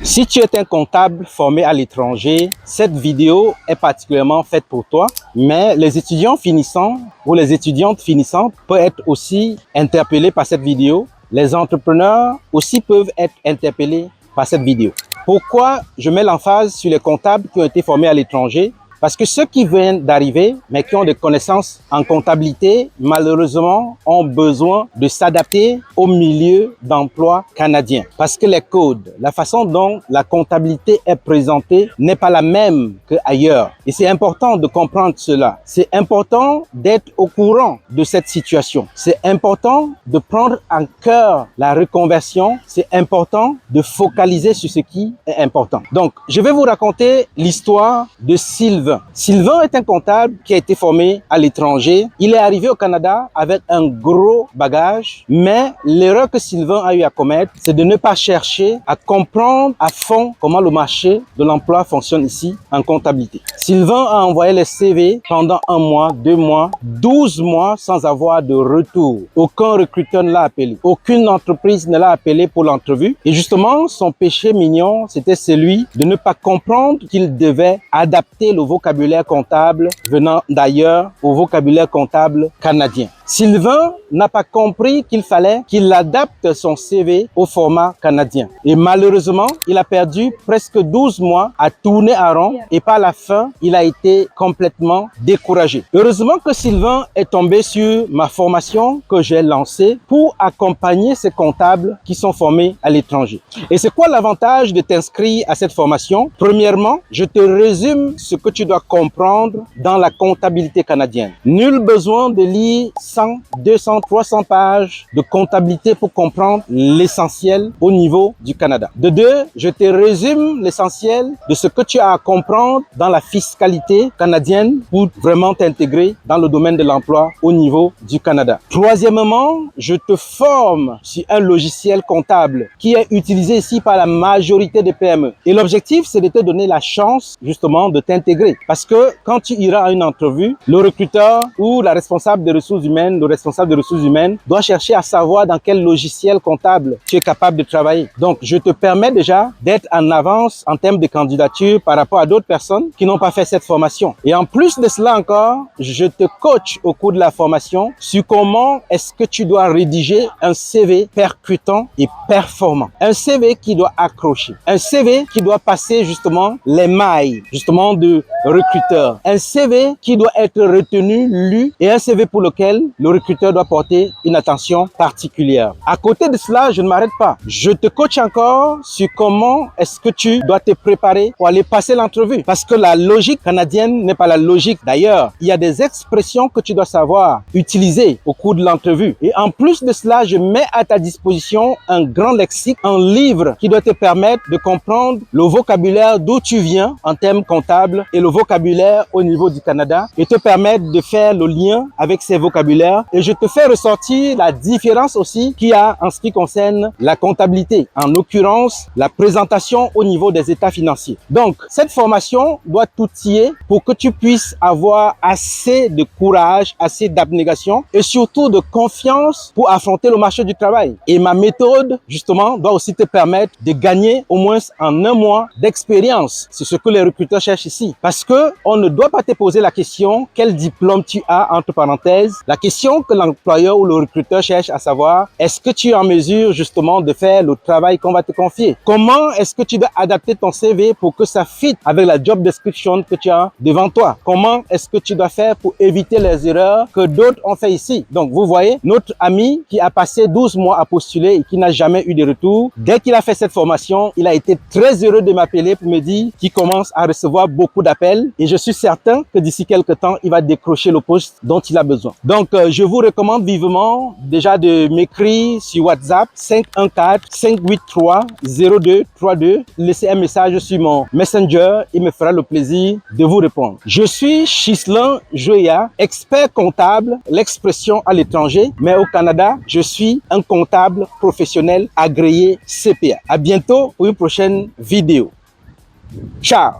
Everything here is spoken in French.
Si tu es un comptable formé à l'étranger, cette vidéo est particulièrement faite pour toi, mais les étudiants finissants ou les étudiantes finissantes peuvent être aussi interpellés par cette vidéo. Les entrepreneurs aussi peuvent être interpellés par cette vidéo. Pourquoi je mets l'emphase sur les comptables qui ont été formés à l'étranger? Parce que ceux qui viennent d'arriver, mais qui ont des connaissances en comptabilité, malheureusement, ont besoin de s'adapter au milieu d'emploi canadien. Parce que les codes, la façon dont la comptabilité est présentée n'est pas la même qu'ailleurs. Et c'est important de comprendre cela. C'est important d'être au courant de cette situation. C'est important de prendre en cœur la reconversion. C'est important de focaliser sur ce qui est important. Donc, je vais vous raconter l'histoire de Sylvain. Sylvain est un comptable qui a été formé à l'étranger. Il est arrivé au Canada avec un gros bagage, mais l'erreur que Sylvain a eu à commettre, c'est de ne pas chercher à comprendre à fond comment le marché de l'emploi fonctionne ici en comptabilité. Sylvain a envoyé les CV pendant 1 mois, 2 mois, 12 mois sans avoir de retour. Aucun recruteur ne l'a appelé. Aucune entreprise ne l'a appelé pour l'entrevue. Et justement, son péché mignon, c'était celui de ne pas comprendre qu'il devait adapter le vocabulaire comptable venant d'ailleurs au vocabulaire comptable canadien. Sylvain n'a pas compris qu'il fallait qu'il adapte son CV au format canadien. Et malheureusement, il a perdu presque 12 mois à tourner à rond et par la fin, il a été complètement découragé. Heureusement que Sylvain est tombé sur ma formation que j'ai lancée pour accompagner ces comptables qui sont formés à l'étranger. Et c'est quoi l'avantage de t'inscrire à cette formation? Premièrement, je te résume ce que tu dois comprendre dans la comptabilité canadienne. Nul besoin de lire 100, 200, 300 pages de comptabilité pour comprendre l'essentiel au niveau du Canada. De deux, je te résume l'essentiel de ce que tu as à comprendre dans la fiscalité canadienne pour vraiment t'intégrer dans le domaine de l'emploi au niveau du Canada. Troisièmement, je te forme sur un logiciel comptable qui est utilisé ici par la majorité des PME. Et l'objectif, c'est de te donner la chance justement de t'intégrer. Parce que quand tu iras à une entrevue, le recruteur ou la responsable des ressources humaines, le responsable des ressources humaines doit chercher à savoir dans quel logiciel comptable tu es capable de travailler. Donc, je te permets déjà d'être en avance en termes de candidature par rapport à d'autres personnes qui n'ont pas fait cette formation. Et en plus de cela encore, je te coach au cours de la formation sur comment est-ce que tu dois rédiger un CV percutant et performant. Un CV qui doit accrocher. Un CV qui doit passer justement les mailles, justement de recruteur. Un CV qui doit être retenu, lu et un CV pour lequel le recruteur doit porter une attention particulière. À côté de cela, je ne m'arrête pas. Je te coach encore sur comment est-ce que tu dois te préparer pour aller passer l'entrevue. Parce que la logique canadienne n'est pas la logique d'ailleurs. Il y a des expressions que tu dois savoir utiliser au cours de l'entrevue. Et en plus de cela, je mets à ta disposition un grand lexique, un livre qui doit te permettre de comprendre le vocabulaire d'où tu viens en termes comptables et le vocabulaire au niveau du Canada et te permettre de faire le lien avec ces vocabulaires. Et je te fais ressortir la différence aussi qu'il y a en ce qui concerne la comptabilité. En l'occurrence, la présentation au niveau des états financiers. Donc, cette formation doit t'outiller pour que tu puisses avoir assez de courage, assez d'abnégation et surtout de confiance pour affronter le marché du travail. Et ma méthode, justement, doit aussi te permettre de gagner au moins en 1 mois d'expérience. C'est ce que les recruteurs cherchent ici. Parce que on ne doit pas te poser la question quel diplôme tu as entre parenthèses. La question que l'employeur ou le recruteur cherche à savoir, est-ce que tu es en mesure justement de faire le travail qu'on va te confier? Comment est-ce que tu dois adapter ton CV pour que ça fit avec la job description que tu as devant toi? Comment est-ce que tu dois faire pour éviter les erreurs que d'autres ont fait ici? Donc, vous voyez, notre ami qui a passé 12 mois à postuler et qui n'a jamais eu de retour, dès qu'il a fait cette formation, il a été très heureux de m'appeler pour me dire qu'il commence à recevoir beaucoup d'appels et je suis certain que d'ici quelques temps, il va décrocher le poste dont il a besoin. Donc, je vous recommande vivement déjà de m'écrire sur WhatsApp 514-583-0232. Laissez un message sur mon Messenger, il me fera le plaisir de vous répondre. Je suis Ghislain Joya, expert comptable, l'expression à l'étranger, mais au Canada, je suis un comptable professionnel agréé CPA. À bientôt pour une prochaine vidéo. Ciao!